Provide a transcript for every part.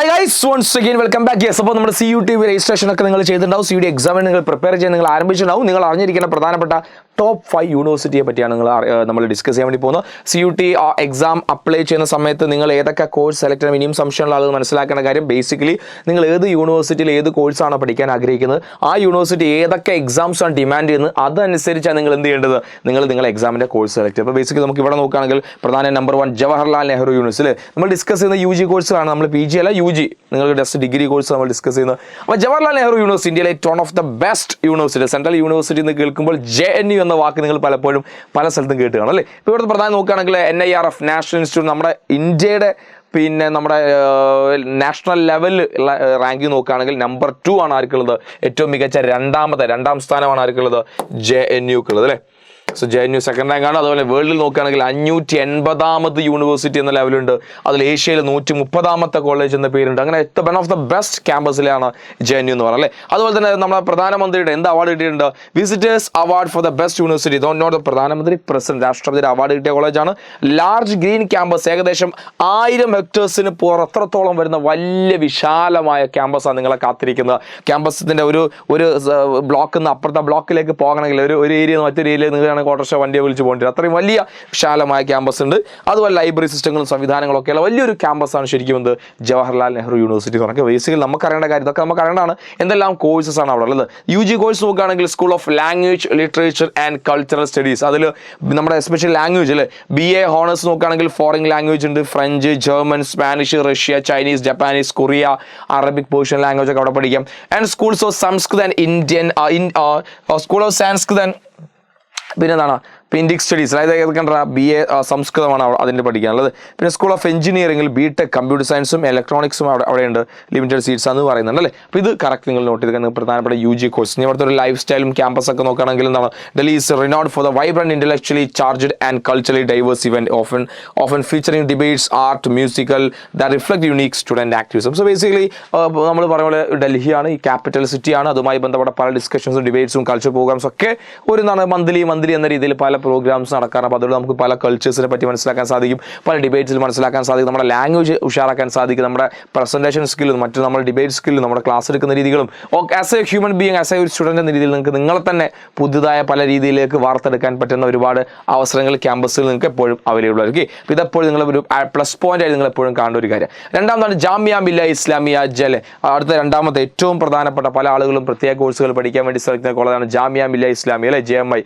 Hi guys, once again welcome back. Yes, അപ്പോൾ നമ്മുടെ CUT registration ഒക്കെ നിങ്ങൾ ചെയ്തിട്ടുണ്ടാവും. CUT എക്സാമിന് നിങ്ങൾ പ്രിപ്പയർ ചെയ്യാൻ നിങ്ങൾ ആരംഭിച്ചിട്ടുണ്ടാവും. നിങ്ങൾ അറിഞ്ഞിരിക്കുന്ന പ്രധാനപ്പെട്ട ടോപ്പ് 5 യൂണിവേഴ്സിറ്റിയെ പറ്റിയാണ് നമ്മൾ ഡിസ്കസ് ചെയ്യാൻ വേണ്ടി പോകുന്നത്. CUT എക്സാം അപ്ലൈ ചെയ്യുന്ന സമയത്ത് നിങ്ങൾ ഏതൊക്കെ കോഴ്സ് സെലക്ട് ചെയ്യണം, ഇനിയും സംശയമുള്ള ആളുകൾ മനസ്സിലാക്കേണ്ട കാര്യം ബേസിക്കലി നിങ്ങൾ ഏത് യൂണിവേഴ്സിറ്റിയിൽ ഏത് കോഴ്സാണ് പഠിക്കാൻ ആഗ്രഹിക്കുന്നത്, ആ യൂണിവേഴ്സിറ്റി ഏതൊക്കെ എക്സാംസ് ആണ് ഡിമാൻഡ് ചെയ്യുന്നത്, അതനുസരിച്ചാണ് നിങ്ങൾ എന്ത് ചെയ്യേണ്ടത്, നിങ്ങൾ എക്സാമിൻ്റെ കോഴ്സ് സെലക്ട് ചെയ്യുക. അപ്പോൾ ബേസിക്കലി നമുക്ക് ഇവിടെ നോക്കുകയാണെങ്കിൽ പ്രധാന നമ്പർ 1 ജവഹർലാൽ നെഹ്റു യൂണിവേഴ്സിറ്റി. നമ്മൾ ഡിസ്കസ് ചെയ്യുന്ന UG കോഴ്സാണ്, നമ്മൾ PG അല്ല UG, നിങ്ങൾ ജസ്റ്റ് ഡിഗ്രി കോഴ്സ് നമ്മൾ ഡിസ്കസ് ചെയ്യുന്നത്. അപ്പോൾ ജവഹർലാൽ നെഹ്റു യൂണിവേഴ്സിറ്റി ഇന്ത്യയിലെ one of the best university, central university എന്ന് കേൾക്കുമ്പോൾ JNU എന്ന വാക്ക് നിങ്ങൾ പലപ്പോഴും പല സ്ഥലത്തും കേട്ട് കാണും അല്ലേ. ഇപ്പോൾ ഇവിടുത്തെ പ്രധാനം നോക്കുകയാണെങ്കിൽ NIRF നാഷണൽ ഇൻസ്റ്റിറ്റ്യൂട്ട്, നമ്മുടെ ഇന്ത്യയുടെ നമ്മുടെ നാഷണൽ ലെവലിൽ റാങ്കിങ് നോക്കുകയാണെങ്കിൽ നമ്പർ 2 ആണ് ആർക്കുള്ളത്, ഏറ്റവും മികച്ച രണ്ടാം സ്ഥാനമാണ് ആർക്കുള്ളത്, JNUക്കുള്ളത് അല്ലേ. സോ JNU സെക്കൻഡ് റാങ്ക് ആണ്. അതുപോലെ വേൾഡിൽ നോക്കുകയാണെങ്കിൽ 580ാമത് യൂണിവേഴ്സിറ്റി എന്ന ലെവലുണ്ട്. അതിൽ ഏഷ്യയിൽ 130ാമത്തെ കോളേജ് എന്ന പേരുണ്ട്. അങ്ങനെ വൺ ഓഫ് ദ ബെസ്റ്റ് ക്യാമ്പസിലാണ് JNU എന്ന് പറയുന്നത് അല്ലേ. അതുപോലെ തന്നെ നമ്മുടെ പ്രധാനമന്ത്രിയുടെ എന്ത് അവാർഡ് കിട്ടിയിട്ടുണ്ട്, visitors award for the best university. Not പ്രധാനമന്ത്രി, പ്രസിഡന്റ്, രാഷ്ട്രപതിയുടെ അവാർഡ് കിട്ടിയ കോളേജാണ്. ലാർജ് ഗ്രീൻ ക്യാമ്പസ്, ഏകദേശം 1000 ഹെക്ടേഴ്സിന് പുറത്തോളം വരുന്ന വലിയ വിശാലമായ ക്യാമ്പസാണ് നിങ്ങളെ കാത്തിരിക്കുന്നത്. ക്യാമ്പസിന്റെ ഒരു ബ്ലോക്കിൽ നിന്ന് അപ്പുറത്തെ ബ്ലോക്കിലേക്ക് പോകണമെങ്കിൽ ഒരു ഏരിയ മറ്റൊരു ഏരിയയിൽ നിങ്ങൾ ഓട്ടോറിക്ഷ വണ്ടിയെ വിളിച്ച് പോകേണ്ടി അത്രയും വലിയ വിശാലമായ ക്യാമ്പസ് ഉണ്ട്. അതുപോലെ ലൈബ്രറി സിസ്റ്റങ്ങളും സംവിധാനങ്ങളും ഒക്കെയുള്ള വലിയൊരു ക്യാമ്പസാണ് ശരിക്കും എന്ത് ജവഹർലാൽ നെഹ്റു യൂണിവേഴ്സിറ്റി എന്ന് പറഞ്ഞാൽ. ബേസിക്കലി നമുക്ക് അറിയേണ്ട കാര്യം ഇതൊക്കെ നമുക്ക് അറിയേണ്ടതാണ്. എന്തെല്ലാം കോഴ്സസ് ആണ് അവിടെ ഉള്ളത്. UG കോഴ്സ് നോക്കുകയാണെങ്കിൽ school of language literature and cultural studies, അതിൽ നമ്മുടെ എസ്പെഷ്യൽ ലാംഗ്വേജ് അല്ലേ, BA ഹോണേഴ്സ് നോക്കുകയാണെങ്കിൽ ഫോറിൻ ലാംഗ്വേജ് ഉണ്ട്, French, German, Spanish, Russia, Chinese, Japanese, Korea, Arabic, Persian language ഒക്കെ അവിടെ പഠിക്കാം. And schools of Sanskrit and Indian school of Sanskrit and പിന്നെ എന്താണ് ഇൻഡിക് സ്റ്റഡീസ്, അതായത് ഏതൊക്കെ BA സംസ്കൃതമാണ് അതിൻ്റെ പഠിക്കാനുള്ളത്. പിന്നെ സ്കൂൾ ഓഫ് എഞ്ചിനീയറിംഗിൽ BTech കമ്പ്യൂട്ടർ സയൻസും ഇലക്ട്രോണിക്സും അവിടെയുണ്ട്, ലിമിറ്റഡ് സീറ്റ്സ് എന്ന് പറയുന്നുണ്ട് അല്ലേ. അപ്പോൾ ഇത് കറക്റ്റ് നിങ്ങൾ നോട്ട് ചെയ്ത് പ്രധാനപ്പെട്ട UG കോഴ്സ്. ഇനി അവിടുത്തെ ഒരു ലൈഫ് സ്റ്റൈലും ക്യാമ്പസ് ഒക്കെ നോക്കുകയാണെങ്കിൽ എന്താണ്, Delhi is renowned for the vibrant intellectually charged and culturally diverse event often featuring debates, art, musical that reflect unique student activism. So basically നമ്മൾ പറഞ്ഞ പോലെ ഡൽഹിയാണ് ഈ ക്യാപിറ്റൽ സിറ്റിയാണ്. അതുമായി ബന്ധപ്പെട്ട പല ഡിസ്കഷൻസും ഡിബേറ്റ്സും കൾച്ചർ പ്രോഗ്രാംസും ഒക്കെ ഒരു മന്ത്ലി എന്ന രീതിയിൽ പല പ്രോഗ്രാംസ് നടക്കാറുണ്ട്. അപ്പോൾ അതുകൊണ്ട് നമുക്ക് പല കൾച്ചേഴ്സിനെ പറ്റി മനസ്സിലാക്കാൻ സാധിക്കും, പല ഡിബേറ്റ്സിൽ മനസ്സിലാക്കാൻ സാധിക്കും, നമ്മുടെ ലാംഗ്വേജ് ഉഷാറാക്കാൻ സാധിക്കും, നമ്മുടെ പ്രസന്റേഷൻ സ്കില്ലും മറ്റു നമ്മുടെ ഡിബേറ്റ് സ്കില്ലും നമ്മുടെ ക്ലാസ് എടുക്കുന്ന രീതികളും as A human being, as A ഒരു സ്റ്റുഡൻ്റ് എന്ന രീതിയിൽ നിങ്ങൾക്ക് നിങ്ങളെ തന്നെ പുതുതായ പല രീതിയിലേക്ക് വാർത്തെടുക്കാൻ പറ്റുന്ന ഒരുപാട് അവസരങ്ങൾ ക്യാമ്പസിൽ നിങ്ങൾക്ക് എപ്പോഴും അവൈലബിൾ ആയിരിക്കും. അപ്പോൾ ഇതെപ്പോഴും നിങ്ങൾ ഒരു പ്ലസ് പോയിന്റ് ആയി നിങ്ങൾ എപ്പോഴും കാണേണ്ട ഒരു കാര്യം. രണ്ടാമതാണ് ജാമിയ മില്ലിയ ഇസ്ലാമിയ ജലെ. അടുത്ത രണ്ടാമത്തെ ഏറ്റവും പ്രധാനപ്പെട്ട പല ആളുകളും പ്രത്യേക കോഴ്സുകൾ പഠിക്കാൻ വേണ്ടി ശ്രമിക്കുന്ന കോളേജാണ് ജാമിയ മില്ലിയ ഇസ്ലാമിയ അല്ലെ, JMI.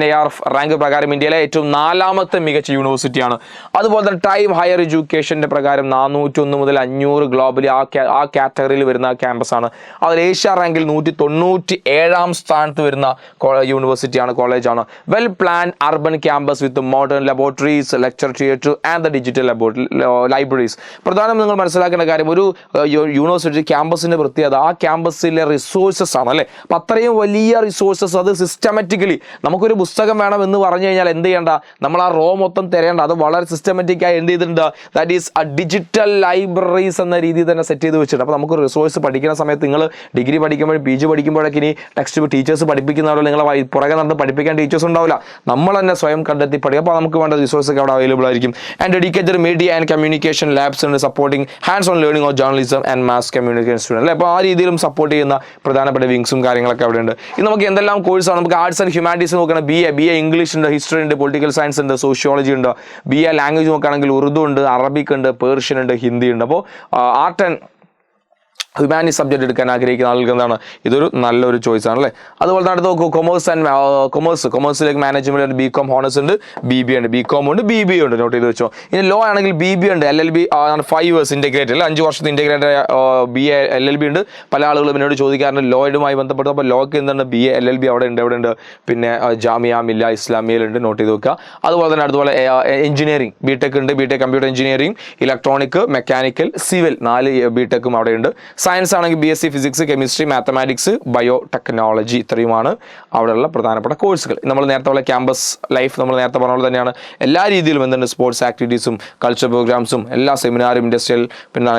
NIRF റാങ്ക് പ്രകാരം ഇന്ത്യയിലെ ഏറ്റവും 4ാമത്തെ മികച്ച യൂണിവേഴ്സിറ്റിയാണ്. അതുപോലെ തന്നെ ടൈം ഹയർ എഡ്യൂക്കേഷൻ്റെ പ്രകാരം 401 മുതൽ 500 ഗ്ലോബലി ആ കാറ്റഗറിയിൽ വരുന്ന ക്യാമ്പസാണ്. അതിൽ ഏഷ്യ റാങ്കിൽ 197ാം സ്ഥാനത്ത് വരുന്ന യൂണിവേഴ്സിറ്റിയാണ്, കോളേജാണ്. Well plan urban campus with modern laboratories, lecture theatre and the digital libraries. പ്രധാനം നിങ്ങൾ മനസ്സിലാക്കേണ്ട കാര്യം, ഒരു യൂണിവേഴ്സിറ്റി ക്യാമ്പസിൻ്റെ പ്രത്യേകത ആ ക്യാമ്പസിലെ റിസോഴ്സസ് ആണ് അല്ലേ. അപ്പം അത്രയും വലിയ റിസോഴ്സസ്, അത് സിസ്റ്റമാറ്റിക്കലി നമുക്കൊരു പുസ്തകം വേണം എന്ന് പറഞ്ഞു കഴിഞ്ഞാൽ എന്ത് ചെയ്യേണ്ട, നമ്മൾ ആ റോ മൊത്തം തിരയേണ്ട, അത് വളരെ സിസ്റ്റമാറ്റിക്കായി എന്ത് ചെയ്തിട്ടുണ്ട്, ദാറ്റ് ഈസ് ഡിജിറ്റൽ ലൈബ്രറീസ് എന്ന രീതിയിൽ തന്നെ സെറ്റ് ചെയ്ത് വെച്ചിട്ടുണ്ട്. അപ്പോൾ നമുക്ക് റിസോഴ്സ് പഠിക്കുന്ന സമയത്ത് നിങ്ങൾ ഡിഗ്രി പഠിക്കുമ്പോഴും PG പഠിക്കുമ്പോഴൊക്കെ ഇനി ടെക്സ്റ്റ് ടീച്ചേഴ്സ് പഠിപ്പിക്കുന്നവരോ നിങ്ങളെ പുറകെ നടന്ന് പഠിപ്പിക്കാൻ ടീച്ചേഴ്സ് ഉണ്ടാവില്ല, നമ്മൾ തന്നെ സ്വയം കണ്ടെത്തി പഠിക്കും. അപ്പോൾ നമുക്ക് വേണ്ട റിസോഴ്സ് ഒക്കെ അവിടെ അവൈലബിൾ ആയിരിക്കും. And dedicated media and communication labs ഉണ്ട് supporting hands on learning of journalism and mass communication student അല്ലേ. അപ്പോൾ ആ രീതിയിലും സപ്പോർട്ട് ചെയ്യുന്ന പ്രധാനപ്പെട്ട വിങ്സും കാര്യങ്ങളൊക്കെ അവിടെ ഉണ്ട്. ഇനി നമുക്ക് എന്തെല്ലാം കോഴ്സാണ്, നമുക്ക് ആർട്സ് ആൻഡ് ഹ്യൂമാനിറ്റീസ് നോക്കണം, BA ഇംഗ്ലീഷ് ഉണ്ട്, ഹിസ്റ്ററി ഉണ്ട്, പൊളിറ്റിക്കൽ സയൻസ് ഉണ്ട്, സോഷ്യോളജി ഉണ്ട്. BA ലാംഗ്വേജ് നോക്കുകയാണെങ്കിൽ ഉറുദു ഉണ്ട്, അറബിക് ഉണ്ട്, പേർഷ്യൻ ഉണ്ട്, ഹിന്ദി ഉണ്ട്. അപ്പോൾ ആർട്ട് ആൻഡ് ഹ്യൂമാനിറ്റീസ് സബ്ജക്റ്റ് എടുക്കാൻ ആഗ്രഹിക്കുന്ന ആളുകൾക്ക് എന്താണ് ഇതൊരു നല്ലൊരു ചോയ്സ് ആണ് അല്ലേ. അതുപോലെ തന്നെ അടുത്ത് നോക്കൂ, കൊമേഴ്സിലേക്ക് മാനേജ്മെന്റ് BCom ഹോണേഴ്സ് ഉണ്ട്, BBA ഉണ്ട്, BCom ഉണ്ട്, BBA ഉണ്ട്, നോട്ട് ചെയ്ത് വെച്ചോ. ഇനി ലോ ആണെങ്കിൽ BBA ഉണ്ട്, LLB 5 years ഇൻറ്റഗ്രേറ്റഡ് അല്ല, 5 വർഷത്തെ ഇൻറ്റഗ്രേറ്റഡ് BA LLB ഉണ്ട്. പല ആളുകളും എന്നോട് ചോദിക്കാറുണ്ട് ലോയുമായി ബന്ധപ്പെട്ട്. അപ്പോൾ ലോക്ക് എന്താണ് BA LLB അവിടെ ഉണ്ട്. പിന്നെ ജാമിയ മില്ലിയ ഇസ്ലാമിയയിലുണ്ട്, നോട്ട് ചെയ്ത് വെക്കുക. അതുപോലെ തന്നെ അതുപോലെ എഞ്ചിനീയറിംഗ് BTech ഉണ്ട്, BTech computer engineering, electronic, mechanical, civil 4 BTechും അവിടെ ഉണ്ട്. സയൻസ് ആണെങ്കിൽ BSc physics, chemistry, mathematics, bio technology, ഇത്രയുമാണ് അവിടെയുള്ള പ്രധാനപ്പെട്ട കോഴ്സുകൾ. നമ്മൾ നേരത്തെ ഉള്ള ക്യാമ്പസ് ലൈഫ് നമ്മൾ നേരത്തെ പറഞ്ഞ പോലെ തന്നെയാണ്. എല്ലാ രീതിയിലും എന്തുണ്ട്, സ്പോർട്സ് ആക്ടിവിറ്റീസും കൾച്ചർ പ്രോഗ്രാംസും എല്ലാ സെമിനാറും ഇൻഡസ്ട്രിയൽ പിന്നെ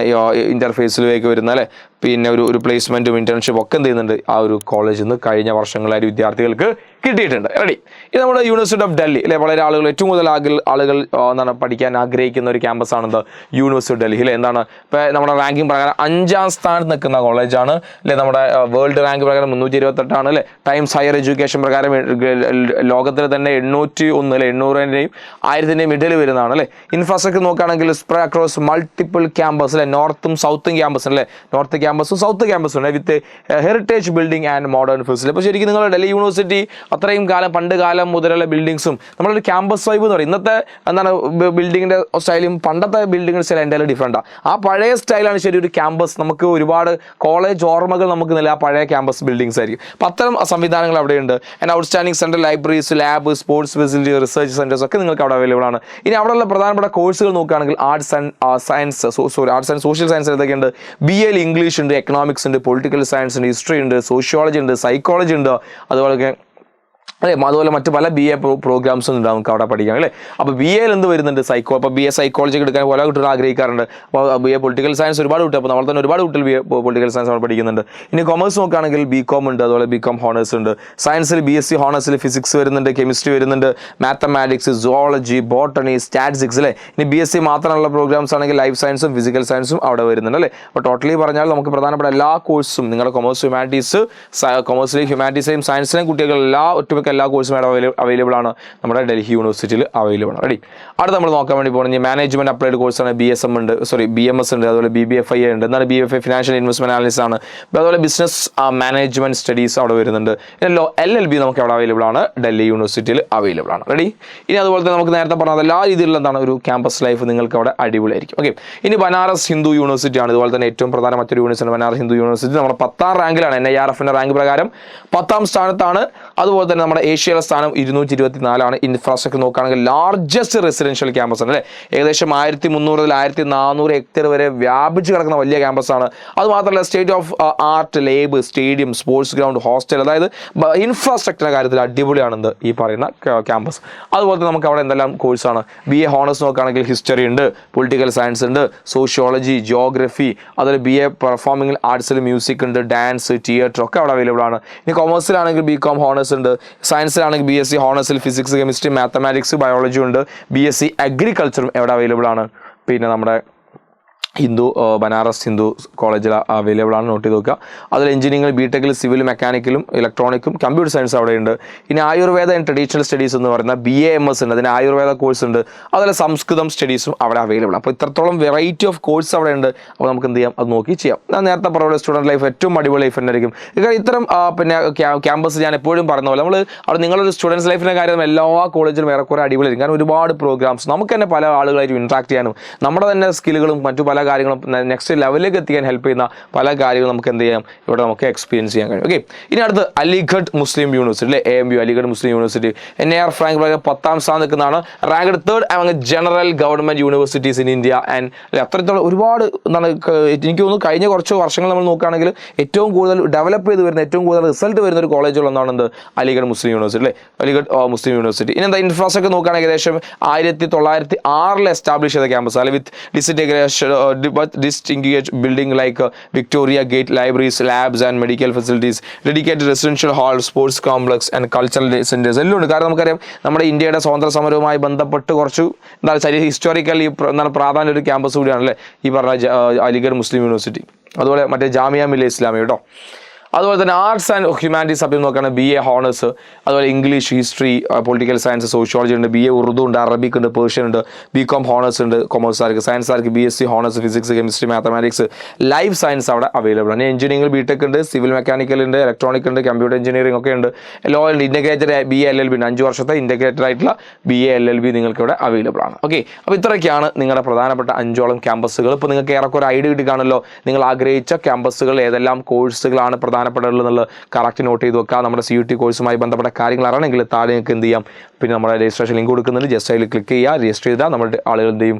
ഇൻ്റർഫേസിലേക്ക് വരുന്ന അല്ലേ. പിന്നെ ഒരു പ്ലേസ്മെൻറ്റും ഇൻറ്റേൺഷിപ്പ് ഒക്കെ എന്ത് ചെയ്യുന്നുണ്ട് ആ ഒരു കോളേജിൽ നിന്ന് കഴിഞ്ഞ വർഷങ്ങളായി വിദ്യാർത്ഥികൾക്ക് കിട്ടിയിട്ടുണ്ട്. റെഡി. ഇത് നമ്മുടെ യൂണിവേഴ്സിറ്റി ഓഫ് ഡൽഹി അല്ലെ, വളരെ ആളുകൾ ഏറ്റവും കൂടുതൽ ആളുകൾ എന്താണ് പഠിക്കാൻ ആഗ്രഹിക്കുന്ന ഒരു ക്യാമ്പസ് ആണെന്ത് യൂണിവേഴ്സിറ്റി ഓഫ് ഡൽഹി അല്ലെ. എന്താണ് ഇപ്പോൾ നമ്മുടെ റാങ്കിങ് പ്രകാരം 5ാം സ്ഥാനത്ത് നിൽക്കുന്ന കോളേജാണ് അല്ലെ. നമ്മുടെ വേൾഡ് റാങ്ക് പ്രകാരം 328 അല്ലെ. ടൈംസ് ഹയർ എഡ്യൂക്കേഷൻ പ്രകാരം ലോകത്തിൽ തന്നെ 801 അല്ലെ, 800ൻ്റെയും 1000ൻ്റെയും ഇടയിൽ വരുന്നതാണ് അല്ലെ. ഇൻഫ്രാസ്ട്രക്ചർ നോക്കുകയാണെങ്കിൽ സ്പ്രെഡ് അക്രോസ് മൾട്ടിപ്പിൾ ക്യാമ്പസ് അല്ലെ, നോർത്തും സൗത്തും ക്യാമ്പസ് അല്ലെ, നോർത്ത് ക്യാമ്പസും സൗത്ത് ക്യാമ്പസും ഉണ്ട് with heritage building and modern facility. അപ്പോൾ ശരിക്കും നിങ്ങൾ ഡൽഹി യൂണിവേഴ്സിറ്റി അത്രയും കാലം പണ്ട് കാലം മുതലുള്ള ബിൽഡിങ്സും നമ്മളൊരു ക്യാമ്പസ് വൈബ് എന്ന് പറയും. ഇന്നത്തെ എന്താണ് ബിൽഡിങ്ങിൻ്റെ സ്റ്റൈലും പണ്ടത്തെ ബിൽഡിങ്ങിൻ്റെ സ്റ്റൈൽ എന്തായാലും ഡിഫറൻറ്റാണ്. ആ പഴയ സ്റ്റൈലാണ് ശരി ഒരു ക്യാമ്പസ്. നമുക്ക് ഒരുപാട് കോളേജ് ഓർമ്മകൾ നമുക്ക് നില ആ പഴയ ക്യാമ്പസ് ബിൽഡിങ്സ് ആയിരിക്കും. അപ്പോൾ അത്തരം സംവിധാനങ്ങൾ അവിടെയുണ്ട്. And outstanding central libraries, lab, sports facility, research centres ഒക്കെ നിങ്ങൾക്ക് അവിടെ അവൈലബിൾ ആണ്. ഇനി അവിടെയുള്ള പ്രധാനപ്പെട്ട കോഴ്സുകൾ നോക്കുകയാണെങ്കിൽ ആർട്സ് ആൻഡ് സോഷ്യൽ സയൻസ് ഏതൊക്കെയുണ്ട്? BA ഇംഗ്ലീഷ് ഉണ്ട്, എക്കണോമിക്സ് ഉണ്ട്, പൊളിറ്റിക്കൽ സയൻസ് ഉണ്ട്, ഹിസ്റ്ററി ഉണ്ട്, സോഷ്യോളജി ഉണ്ട്, സൈക്കോളജി ഉണ്ട്, അതുപോലെ അല്ലേ. അതുപോലെ മറ്റ് പല BA പ്രോഗ്രാംസും ഉണ്ട് നമുക്ക് അവിടെ പഠിക്കാം അല്ലേ. അപ്പോൾ BA എന്ത് വരുന്നുണ്ട്? അപ്പോൾ BA സൈക്കോളജി എടുക്കാൻ പല കുട്ടികൾ ആഗ്രഹിക്കാറുണ്ട്. അപ്പോൾ BA പൊളിറ്റിക്കൽ സയൻസ് ഒരുപാട് കുട്ടി, അപ്പോൾ നമ്മൾ തന്നെ ഒരുപാട് കുട്ടികൾ BA പൊളിറ്റിക്കൽ സയൻസ് അവിടെ പഠിക്കുന്നുണ്ട്. ഇനി കൊമേഴ്സ് നോക്കുകയാണെങ്കിൽ BCom ഉണ്ട്, അതുപോലെ BCom ഹോണേഴ്സ് ഉണ്ട്. സയൻസിൽ BSc ഹോണേഴ്സിൽ ഫിസിക്സ് വരുന്നുണ്ട്, കെമിസ്ട്രി വരുന്നുണ്ട്, മാത്തമാറ്റിക്സ്, സുവോളജി, ബോട്ടണി, സ്റ്റാറ്റിസ്റ്റിക്സ് അല്ലേ. ഇനി BSc മാത്രമുള്ള പ്രോഗ്രാംസ് ആണെങ്കിൽ ലൈഫ് സയൻസും ഫിസിക്കൽ സയൻസും അവിടെ വരുന്നുണ്ട് അല്ലേ. അപ്പോൾ ടോട്ടലി പറഞ്ഞാൽ നമുക്ക് പ്രധാനപ്പെട്ട എല്ലാ കോഴ്സും നിങ്ങളുടെ കൊമേഴ്സ് കൊമേഴ്സിലെയും ഹ്യൂമാനിറ്റീസിലെയും സയൻസിലെയും കുട്ടികൾ എല്ലാ കോഴ്സും അവൈലബിൾ ആണ് നമ്മുടെ ഡൽഹി യൂണിവേഴ്സിറ്റിയിൽ അവൈലബിൾ ആണ്. റെഡി. അടുത്ത് നമ്മൾ നോക്കാൻ വേണ്ടി പോകുന്നത് മാനേജ്മെന്റ് അപ്ലൈഡ് കോഴ്സാണ്. BMS ഉണ്ട്, അതുപോലെ BBFI ഉണ്ട്. എന്താണ് BFI? ഫിനാൻഷ്യൽ ഇൻവെസ്റ്റ്മെന്റ് അനാലിസിസ് ആണ്. അതുപോലെ ബിസിനസ് മാനേജ്മെന്റ് സ്റ്റഡീസ് അവിടെ വരുന്നുണ്ട്. LLB നമുക്ക് അവിടെ അവൈലബിൾ ആണ്, ഡൽഹി യൂണിവേഴ്സിറ്റിയിൽ അവൈലബിൾ ആണ്. റെഡി. ഇനി അതുപോലെ തന്നെ നമുക്ക് നേരത്തെ പറഞ്ഞത് എല്ലാ രീതിയിലുള്ള എന്താണ് ഒരു ക്യാമ്പസ് ലൈഫ് നിങ്ങൾക്ക് അവിടെ അടിപൊളിയായിരിക്കും. ഓക്കെ. ഇനി ബനാറസ് ഹിന്ദു യൂണിവേഴ്സിറ്റി ആണ്. ഇതുപോലെ തന്നെ ഏറ്റവും പ്രധാന മറ്റൊരു യൂണിവേഴ്സിറ്റി ബനാറസ് ഹിന്ദു യൂണിവേഴ്സിറ്റി. നമ്മുടെ 10ാം റാങ്കിലാണ്, NIRFന്റെ റാങ്ക് പ്രകാരം 10ാം സ്ഥാനത്താണ്. അതുപോലെ തന്നെ നമ്മുടെ ഏഷ്യയിലെ സ്ഥാനം 224 ഇൻഫ്രാസ്ട്രക്ചർ നോക്കുകയാണെങ്കിൽ ലാർജസ്റ്റ് റെസിഡൻഷ്യൽ ക്യാമ്പസ് ആണ് അല്ലേ. ഏകദേശം 1300 മുതൽ 1400 ഹെക്ടർ വരെ വ്യാപിച്ച് കിടക്കുന്ന വലിയ ക്യാമ്പസാണ്. അതുമാത്രമല്ല state of art, lab, stadium, sports ground, hostel, അതായത് ഇൻഫ്രാസ്ട്രക്ചറിൻ്റെ കാര്യത്തിൽ അടിപൊളിയാണെന്ത് ഈ പറയുന്ന ക്യാമ്പസ്. അതുപോലെ തന്നെ നമുക്ക് അവിടെ എന്തെല്ലാം കോഴ്സാണ്? BA ഹോണേഴ്സ് നോക്കുകയാണെങ്കിൽ ഹിസ്റ്ററി ഉണ്ട്, പൊളിറ്റിക്കൽ സയൻസ് ഉണ്ട്, സോഷ്യോളജി, ജിയോഗ്രഫി, അതുപോലെ BA പെർഫോമിംഗ് ആർട്സിൽ മ്യൂസിക് ഉണ്ട്, ഡാൻസ്, തിയേറ്റർ ഒക്കെ അവിടെ അവൈലബിൾ ആണ്. ഇനി കൊമേഴ്സിലാണെങ്കിൽ BCom ഹോണേഴ്സ് ഉണ്ട്, സയൻസിലാണെങ്കിൽ BSc ഹോണേഴ്സിൽ ഫിസിക്സ്, കെമിസ്ട്രി, മാത്തമാറ്റിക്സ്, ബയോളജി ഉണ്ട്, BSc അഗ്രികൾച്ചറും എവിടെ അവൈലബിൾ ആണ്. പിന്നെ നമ്മുടെ ബനാറസ് ഹിന്ദു കോളേജിൽ അവൈലബിൾ ആണ്, നോട്ട് ചെയ്ത് നോക്കുക. അതിൽ എഞ്ചിനീയറിംഗ്, BTechൽ സിവിൽ, മെക്കാനിക്കലും ഇലക്ട്രോണിക്കും കമ്പ്യൂട്ടർ സയൻസ് അവിടെ ഉണ്ട്. ഇനി ആയുർവേദ ആൻഡ് ട്രഡീഷണൽ സ്റ്റഡീസ് എന്ന് പറയുന്ന BAMS ഉണ്ട്, അതിന് ആയുർവേദ കോഴ്സ് ഉണ്ട്. അതുപോലെ സംസ്കൃതം സ്റ്റഡീസും അവിടെ അവൈലബിൾ. അപ്പോൾ ഇത്രത്തോളം വെറൈറ്റി ഓഫ് കോഴ്സ് അവിടെ ഉണ്ട്. അപ്പോൾ നമുക്ക് എന്ത് ചെയ്യാം, അത് നോക്കി ചെയ്യാം. ഞാൻ നേരത്തെ പറഞ്ഞ സ്റ്റുഡൻറ്റ് ലൈഫ് ഏറ്റവും അടിപൊളി ലൈഫ് തന്നെയായിരിക്കും. ഇത്തരം പിന്നെ ക്യാമ്പസ് ഞാൻ എപ്പോഴും പറയുന്ന പോലെ നമ്മൾ അവിടെ നിങ്ങളൊരു സ്റ്റുഡൻസ് ലൈഫിൻ്റെ കാര്യം എല്ലാ കോളേജിലും ഏറെക്കുറെ അടിപൊളിയായിരിക്കും. കാരണം ഒരുപാട് പ്രോഗ്രാംസ് നമുക്ക് തന്നെ പല ആളുകളായിട്ട് ഇൻട്രാക്ട് ചെയ്യാനും നമ്മുടെ തന്നെ സ്കില്ലുകളും മറ്റു പല കാര്യങ്ങളും നെക്സ്റ്റ് ലെവലിലേക്ക് എത്തിക്കാൻ ഹെൽപ്പ് ചെയ്യുന്ന പല കാര്യങ്ങളും നമുക്ക് എന്ത് ചെയ്യാം, ഇവിടെ നമുക്ക് എക്സ്പീരിയൻസ് ചെയ്യാൻ കഴിയും. ഓക്കെ. ഇനി അടുത്ത് അലിഗഡ് മുസ്ലിം യൂണിവേഴ്സിറ്റി അല്ലേ, AMU അലിഗഡ് മുസ്ലിം യൂണിവേഴ്സിറ്റി NIR റാങ്ക് 10ാം സ്ഥാനം നിൽക്കുന്നതാണ്. Ranked 3rd among general government universities in India. And അത്രത്തോളം ഒരുപാട് എന്താണ് എനിക്ക് തോന്നുന്നു കഴിഞ്ഞ കുറച്ച് വർഷങ്ങൾ നമ്മൾ നോക്കുകയാണെങ്കിൽ ഏറ്റവും കൂടുതൽ ഡെവലപ്പ് ചെയ്ത് വരുന്ന ഏറ്റവും കൂടുതൽ റിസൾട്ട് വരുന്ന ഒരു കോളേജുകൾ ഒന്നാണ് അലിഗഡ് മുസ്ലിം യൂണിവേഴ്സിറ്റി അല്ലേ, അലിഗഡ് മുസ്ലിം യൂണിവേഴ്സിറ്റി. ഇനി എന്താ ഇൻഫ്രാസ്ട്രക്ചർ നോക്കുകയാണെങ്കിൽ ഏകദേശം 1906 എസ്റ്റാബ്ലിഷ് ചെയ്ത ക്യാമ്പസ് അല്ലെ, വിത്ത് distinguished building like Victoria Gate libraries, labs and medical facilities, dedicated residential halls, sports complex and cultural centers എല്ലാം ഉണ്ട്. കാരണം നമുക്കറിയാം നമ്മുടെ ഇന്ത്യയുടെ സ്വാതന്ത്ര്യ സമരവുമായി ബന്ധപ്പെട്ട് കുറച്ച് എന്താണ് ഹിസ്റ്റോറിക്കലി എന്താണ് പ്രാധാന്യ ഒരു ക്യാമ്പസ് കൂടിയാണല്ലേ ഈ പറഞ്ഞ അലിഗഡ് മുസ്ലിം യൂണിവേഴ്സിറ്റി. അതുപോലെ മറ്റേ ജാമിയ മില്ലിയ ഇസ്ലാമിയ കേട്ടോ. അതുപോലെ തന്നെ ആർട്സ് ആൻഡ് ഹ്യൂമാനിറ്റീസ് സബ്ജക്ട് നോക്കുകയാണെങ്കിൽ BA ഹോണേഴ്സ്, അതുപോലെ English, history, political science, sociology ഉണ്ട്, BA ഉറുദു ഉണ്ട്, അറബിക് ഉണ്ട്, പേർഷ്യൻ ഉണ്ട്, BCom ഹോണേഴ്സ് ഉണ്ട്, കൊമേഴ്സുകാർക്ക്, സയൻസുകാർക്ക് BSc honours, physics, chemistry, mathematics, life science അവിടെ അവൈലബിൾ ആണ്. എഞ്ചിനീയറിംഗ്, BTech ഉണ്ട്, സിവിൽ മെക്കാനിക്കൽ ഉണ്ട്, ഇലക്ട്രോണിക് ഉണ്ട്, കമ്പ്യൂട്ടർ എഞ്ചിനീയറിംഗ് ഒക്കെ ഉണ്ട്. ലോ ഉണ്ട്, ഇൻ്റഗ്രേറ്റഡ് BA LLB ഉണ്ട്, 5 വർഷത്തെ ഇൻ്റഗ്രേറ്റഡ് ആയിട്ടുള്ള BA LLB നിങ്ങൾക്ക് ഇവിടെ അവൈലബിൾ ആണ്. ഓക്കെ. അപ്പോൾ ഇത്രയൊക്കെയാണ് നിങ്ങളുടെ പ്രധാനപ്പെട്ട 5ഓളം ക്യാമ്പസുകൾ. ഇപ്പോൾ നിങ്ങൾക്ക് ഏറെക്കുറെ ഐഡിയ കിട്ടി കാണുമല്ലോ, നിങ്ങൾ ആഗ്രഹിച്ച ക്യാമ്പസുകൾ ഏതെല്ലാം കോഴ്സുകളാണ് പ്രധാനപ്പെട്ടതെന്നുള്ളത് കറക്റ്റ് നോട്ട് ചെയ്ത് വെക്കുക. നമ്മുടെ CUT കോഴ്സുമായി ബന്ധപ്പെട്ട കാര്യങ്ങൾ അറിയണമെങ്കിൽ താഴെ നിങ്ങൾക്ക് എന്ത് ചെയ്യാം, പിന്നെ നമ്മുടെ രജിസ്ട്രേഷൻ ലിങ്ക് കൊടുക്കുന്നുണ്ട്, ജസ്റ്റ് അതിൽ ക്ലിക്ക് ചെയ്യുക, രജിസ്റ്റർ ചെയ്താൽ നമ്മുടെ ആളുകൾ എന്തെയും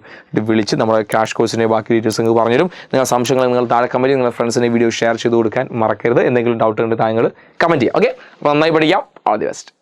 വിളിച്ച് നമ്മുടെ ക്രാഷ് കോഴ്സിൻ്റെ ബാക്കി ഡീറ്റെയിൽസ് നിങ്ങൾക്ക് പറഞ്ഞുതരും. നിങ്ങളുടെ സംശയങ്ങൾ നിങ്ങൾ താഴെ കമൻറ്റ്, നിങ്ങളുടെ ഫ്രണ്ട്സിനെ വീഡിയോ ഷെയർ ചെയ്ത് കൊടുക്കാൻ മറക്കരുത്. എന്തെങ്കിലും ഡൗട്ട് ഉണ്ടെങ്കിൽ താങ്കൾ കമൻറ്റ് ചെയ്യാം. ഓക്കെ. നന്നായി പഠിക്കാം. All the best.